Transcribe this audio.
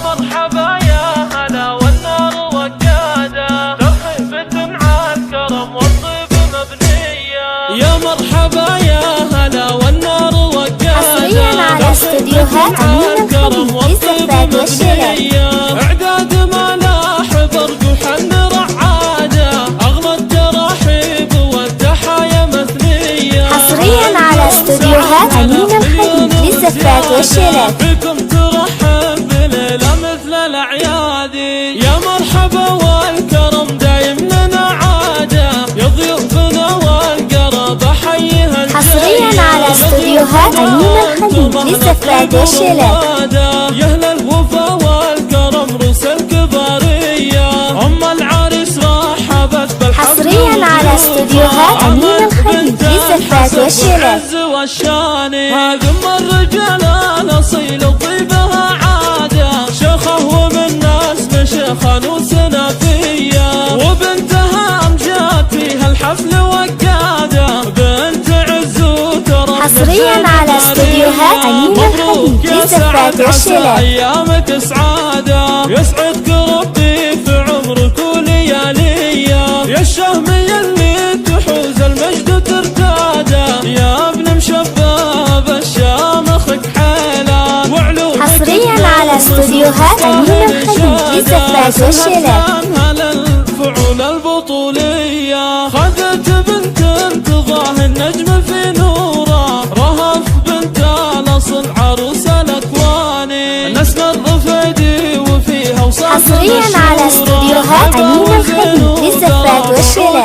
مرحبا يا هلا والنار وقادة، ترحيبة عالكرم والطيب مبنية. يا مرحبا يا هلا والنار وقادة، حصريا على استديوهات أمين الخليل للزفات والشلال. اعداد ملاح برق وحن رعادة، اغلى التراحيب والتحايا مثنية. حصريا على استديوهات أمين الخليل للزفات والشلال. بكم ترحب بليلة مثل الأعيادي، يا مرحبا والكرم دايم لنا عادة، يا ضيوفنا والقرابة حيها الجاية. حصريا على استديوهات أمين الخليل للزفات والشلال. يا أهل الوفا والكرم روس الكبارية، أم العريس رحبت بالحفل. حصريا على استديوهات أمين الخليل للزفات والشلال. والشاني هاقم الرجال الأصيل وطيبها عادة، شيخه ومن ناس مشيخة وسنافية، وبنتها أمجاد فيها الحفل وقادة، بنت عز وكرم. حصريا على استديوهات أمين الخليل للزفات والشلال. أيامك سعادة، يسعدك ربي في عمرك وليالية، يا الشهمية اللي تحوز المجد ترتادة، يا ابن مشباب الشامخك حيلان وعلومك. حصريا على استديوهات أمين الخليل للزفات والشلال. هلا الفعول البطولية، خذت بنت انتظاه النجم في نوره، رهف بنت الاصل عروس الاكواني، نسل الرفيدي وفيها وصف. حصريا على استديوهات أمين الخليل للزفات والشلال.